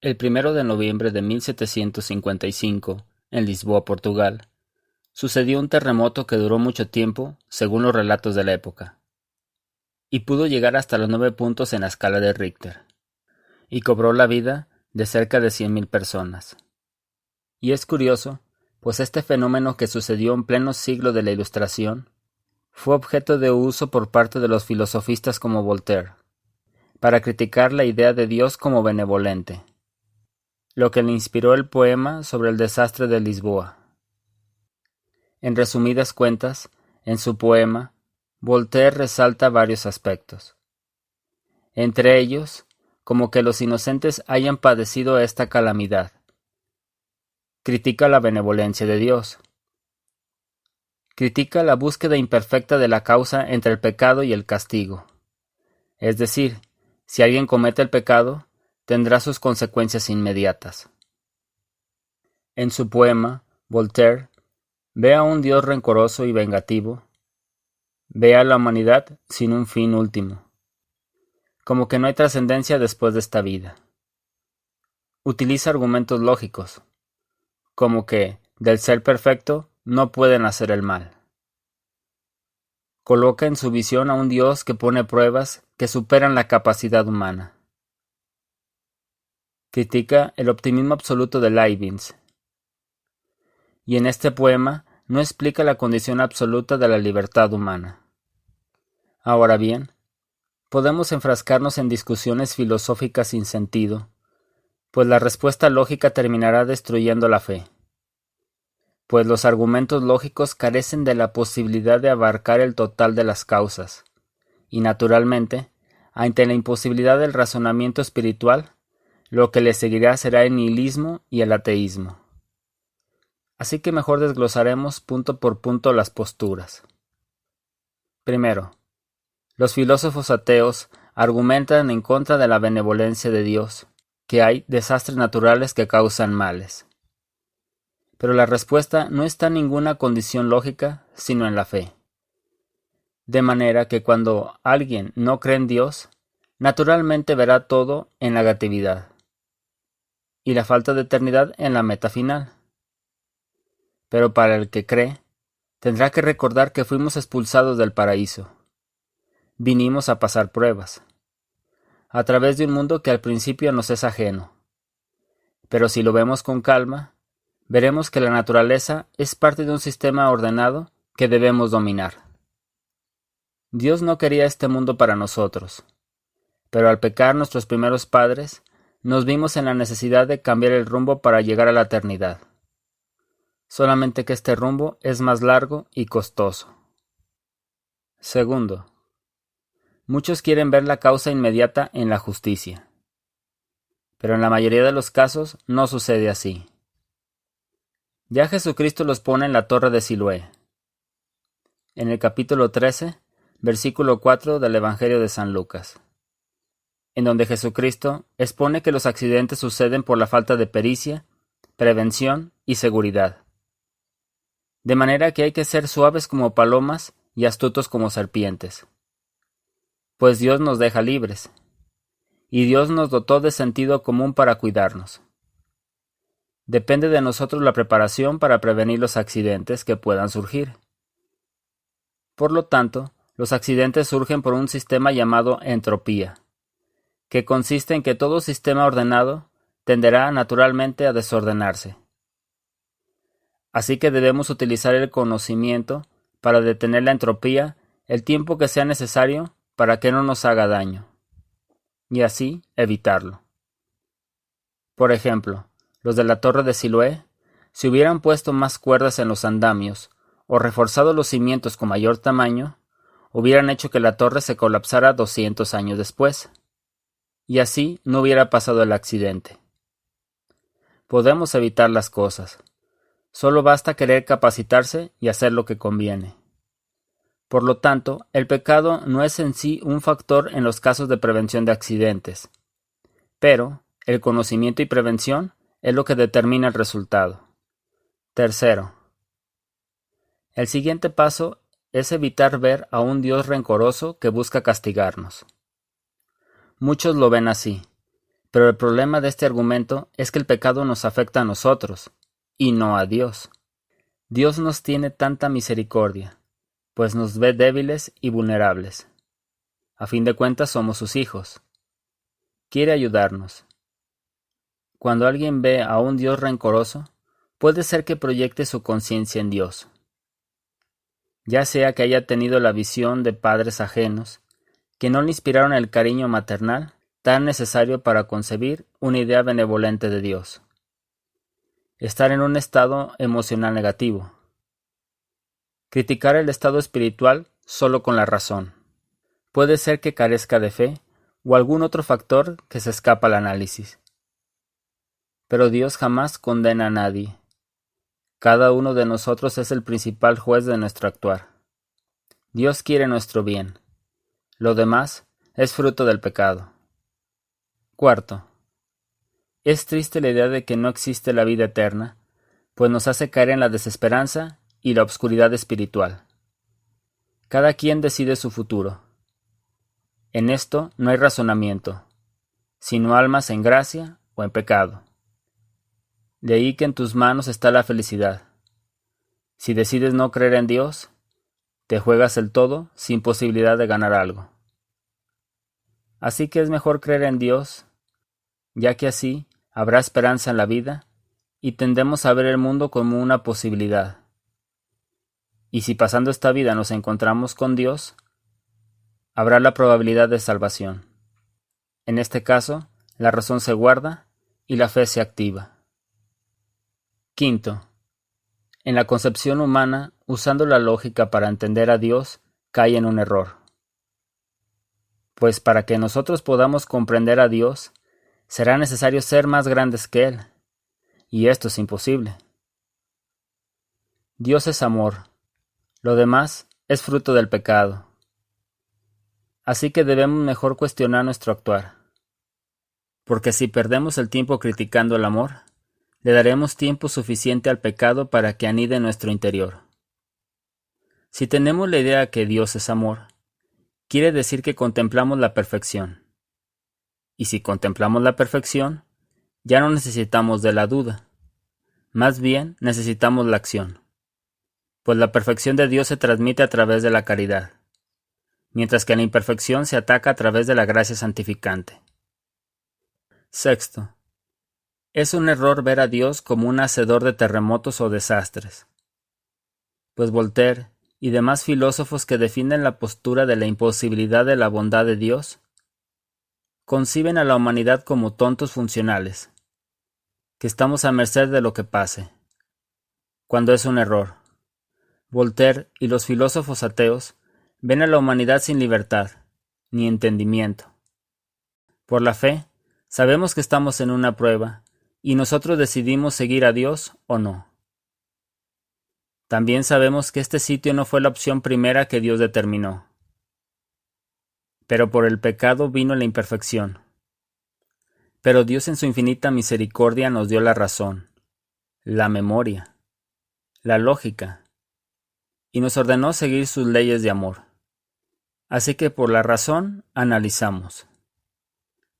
El 1 de noviembre de 1755, en Lisboa, Portugal, sucedió un terremoto que duró mucho tiempo, según los relatos de la época, y pudo llegar hasta los 9 puntos en la escala de Richter, y cobró la vida de cerca de 100.000 personas. Y es curioso, pues este fenómeno que sucedió en pleno siglo de la Ilustración fue objeto de uso por parte de los filosofistas como Voltaire, para criticar la idea de Dios como benevolente, lo que le inspiró el poema sobre el desastre de Lisboa. En resumidas cuentas, en su poema, Voltaire resalta varios aspectos. Entre ellos, como que los inocentes hayan padecido esta calamidad. Critica la benevolencia de Dios. Critica la búsqueda imperfecta de la causa entre el pecado y el castigo. Es decir, si alguien comete el pecado, tendrá sus consecuencias inmediatas. En su poema, Voltaire ve a un Dios rencoroso y vengativo, ve a la humanidad sin un fin último, como que no hay trascendencia después de esta vida. Utiliza argumentos lógicos, como que del ser perfecto no puede nacer el mal. Coloca en su visión a un Dios que pone pruebas que superan la capacidad humana. Critica el optimismo absoluto de Leibniz, y en este poema no explica la condición absoluta de la libertad humana. Ahora bien, podemos enfrascarnos en discusiones filosóficas sin sentido, pues la respuesta lógica terminará destruyendo la fe, pues los argumentos lógicos carecen de la posibilidad de abarcar el total de las causas, y naturalmente, ante la imposibilidad del razonamiento espiritual, lo que le seguirá será el nihilismo y el ateísmo. Así que mejor desglosaremos punto por punto las posturas. Primero, los filósofos ateos argumentan en contra de la benevolencia de Dios, que hay desastres naturales que causan males. Pero la respuesta no está en ninguna condición lógica, sino en la fe. De manera que cuando alguien no cree en Dios, naturalmente verá todo en la negatividad, y la falta de eternidad en la meta final. Pero para el que cree, tendrá que recordar que fuimos expulsados del paraíso. Vinimos a pasar pruebas, a través de un mundo que al principio nos es ajeno. Pero si lo vemos con calma, veremos que la naturaleza es parte de un sistema ordenado que debemos dominar. Dios no quería este mundo para nosotros, pero al pecar nuestros primeros padres, nos vimos en la necesidad de cambiar el rumbo para llegar a la eternidad. Solamente que este rumbo es más largo y costoso. Segundo, muchos quieren ver la causa inmediata en la justicia, pero en la mayoría de los casos no sucede así. Ya Jesucristo los pone en la torre de Siloé. En el capítulo 13, versículo 4 del Evangelio de San Lucas, en donde Jesucristo expone que los accidentes suceden por la falta de pericia, prevención y seguridad. De manera que hay que ser suaves como palomas y astutos como serpientes. Pues Dios nos deja libres, y Dios nos dotó de sentido común para cuidarnos. Depende de nosotros la preparación para prevenir los accidentes que puedan surgir. Por lo tanto, los accidentes surgen por un sistema llamado entropía, que consiste en que todo sistema ordenado tenderá naturalmente a desordenarse. Así que debemos utilizar el conocimiento para detener la entropía el tiempo que sea necesario para que no nos haga daño, y así evitarlo. Por ejemplo, los de la torre de Siloé, si hubieran puesto más cuerdas en los andamios o reforzado los cimientos con mayor tamaño, hubieran hecho que la torre se colapsara 200 años después, y así no hubiera pasado el accidente. Podemos evitar las cosas. Solo basta querer capacitarse y hacer lo que conviene. Por lo tanto, el pecado no es en sí un factor en los casos de prevención de accidentes, pero el conocimiento y prevención es lo que determina el resultado. Tercero, el siguiente paso es evitar ver a un Dios rencoroso que busca castigarnos. Muchos lo ven así, Pero el problema de este argumento es que el pecado nos afecta a nosotros, y no a Dios. Dios nos tiene tanta misericordia, pues nos ve débiles y vulnerables. A fin de cuentas somos sus hijos. Quiere ayudarnos. Cuando alguien ve a un Dios rencoroso, puede ser que proyecte su conciencia en Dios. Ya sea que haya tenido la visión de padres ajenos, que no le inspiraron el cariño maternal tan necesario para concebir una idea benevolente de Dios. Estar en un estado emocional negativo. Criticar el estado espiritual solo con la razón. Puede ser que carezca de fe o algún otro factor que se escapa al análisis. Pero Dios jamás condena a nadie. Cada uno de nosotros es el principal juez de nuestro actuar. Dios quiere nuestro bien. Lo demás es fruto del pecado. Cuarto, es triste la idea de que no existe la vida eterna, pues nos hace caer en la desesperanza y la obscuridad espiritual. Cada quien decide su futuro. En esto no hay razonamiento, sino almas en gracia o en pecado. De ahí que en tus manos está la felicidad. Si decides no creer en Dios, te juegas el todo sin posibilidad de ganar algo. Así que es mejor creer en Dios, ya que así habrá esperanza en la vida y tendemos a ver el mundo como una posibilidad. Y si pasando esta vida nos encontramos con Dios, habrá la probabilidad de salvación. En este caso, la razón se guarda y la fe se activa. Quinto, en la concepción humana, usando la lógica para entender a Dios, cae en un error. Pues para que nosotros podamos comprender a Dios, será necesario ser más grandes que Él, y esto es imposible. Dios es amor, lo demás es fruto del pecado. Así que debemos mejor cuestionar nuestro actuar. Porque si perdemos el tiempo criticando el amor, le daremos tiempo suficiente al pecado para que anide en nuestro interior. Si tenemos la idea que Dios es amor, quiere decir que contemplamos la perfección. Y si contemplamos la perfección, ya no necesitamos de la duda. Más bien necesitamos la acción. Pues la perfección de Dios se transmite a través de la caridad, mientras que la imperfección se ataca a través de la gracia santificante. Sexto, es un error ver a Dios como un hacedor de terremotos o desastres. Pues Voltaire y demás filósofos que defienden la postura de la imposibilidad de la bondad de Dios, conciben a la humanidad como tontos funcionales, que estamos a merced de lo que pase, cuando es un error. Voltaire y los filósofos ateos ven a la humanidad sin libertad, ni entendimiento. Por la fe, sabemos que estamos en una prueba, y nosotros decidimos seguir a Dios o no. También sabemos que este sitio no fue la opción primera que Dios determinó. Pero por el pecado vino la imperfección. Pero Dios en su infinita misericordia nos dio la razón, la memoria, la lógica, y nos ordenó seguir sus leyes de amor. Así que por la razón analizamos.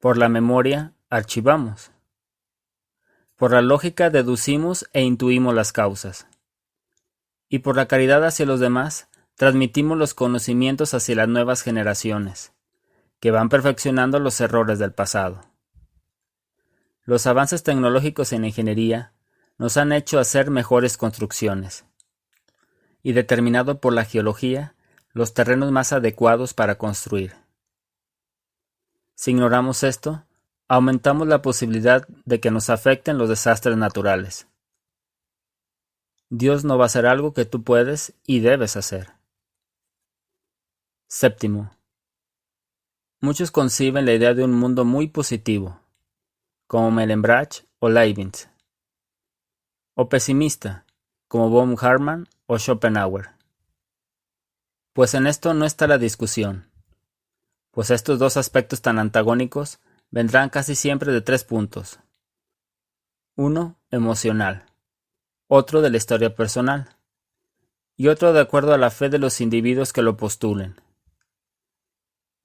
Por la memoria archivamos. Por la lógica deducimos e intuimos las causas. Y por la caridad hacia los demás, transmitimos los conocimientos hacia las nuevas generaciones, que van perfeccionando los errores del pasado. Los avances tecnológicos en ingeniería nos han hecho hacer mejores construcciones, y determinado por la geología los terrenos más adecuados para construir. Si ignoramos esto, aumentamos la posibilidad de que nos afecten los desastres naturales. Dios no va a hacer algo que tú puedes y debes hacer. Séptimo. Muchos conciben la idea de un mundo muy positivo, como Mellenbrach o Leibniz, o pesimista, como von Hartmann o Schopenhauer. Pues en esto no está la discusión, pues estos dos aspectos tan antagónicos vendrán casi siempre de tres puntos. Uno, emocional, otro de la historia personal, y otro de acuerdo a la fe de los individuos que lo postulen.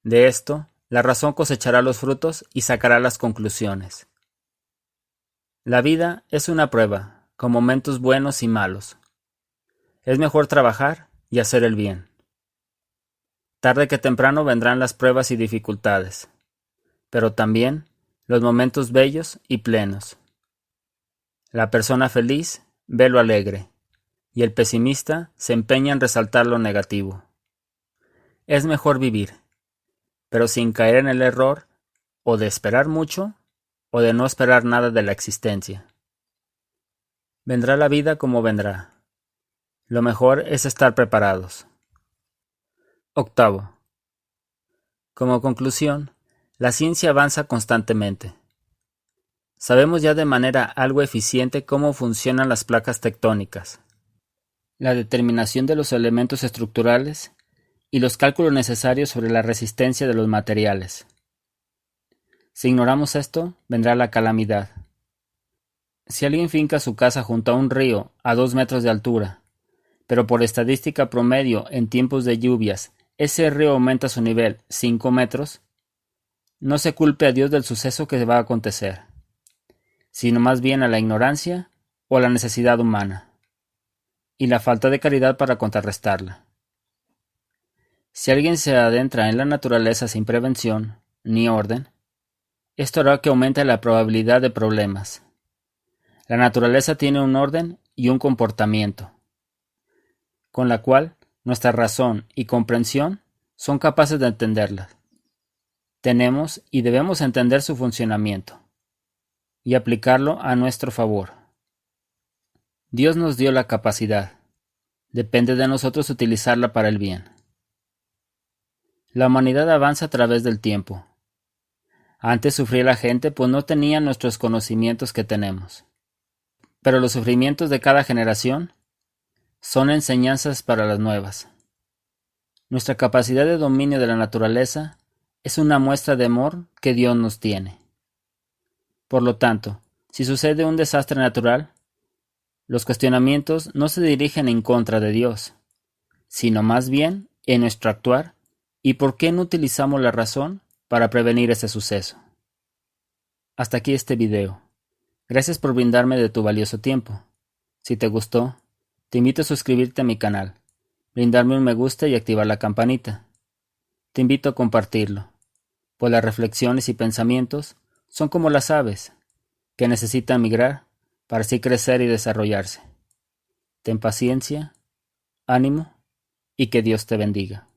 De esto, la razón cosechará los frutos y sacará las conclusiones. La vida es una prueba, con momentos buenos y malos. Es mejor trabajar y hacer el bien. Tarde que temprano vendrán las pruebas y dificultades, pero también los momentos bellos y plenos. La persona feliz ve lo alegre, y el pesimista se empeña en resaltar lo negativo. Es mejor vivir, pero sin caer en el error o de esperar mucho o de no esperar nada de la existencia. Vendrá la vida como vendrá. Lo mejor es estar preparados. Octavo. Como conclusión, la ciencia avanza constantemente. Sabemos ya de manera algo eficiente cómo funcionan las placas tectónicas, la determinación de los elementos estructurales y los cálculos necesarios sobre la resistencia de los materiales. Si ignoramos esto, vendrá la calamidad. Si alguien finca su casa junto a un río a 2 metros de altura, pero por estadística promedio en tiempos de lluvias ese río aumenta su nivel 5 metros, no se culpe a Dios del suceso que va a acontecer, sino más bien a la ignorancia o a la necesidad humana, y la falta de caridad para contrarrestarla. Si alguien se adentra en la naturaleza sin prevención ni orden, esto hará que aumente la probabilidad de problemas. La naturaleza tiene un orden y un comportamiento, con la cual nuestra razón y comprensión son capaces de entenderla. Tenemos y debemos entender su funcionamiento y aplicarlo a nuestro favor. Dios nos dio la capacidad. Depende de nosotros utilizarla para el bien. La humanidad avanza a través del tiempo. Antes sufría la gente pues no tenía nuestros conocimientos que tenemos. Pero los sufrimientos de cada generación son enseñanzas para las nuevas. Nuestra capacidad de dominio de la naturaleza es una muestra de amor que Dios nos tiene. Por lo tanto, si sucede un desastre natural, los cuestionamientos no se dirigen en contra de Dios, sino más bien en nuestro actuar y por qué no utilizamos la razón para prevenir ese suceso. Hasta aquí este video. Gracias por brindarme de tu valioso tiempo. Si te gustó, te invito a suscribirte a mi canal, brindarme un me gusta y activar la campanita. Te invito a compartirlo, pues las reflexiones y pensamientos son como las aves, que necesitan migrar para así crecer y desarrollarse. Ten paciencia, ánimo y que Dios te bendiga.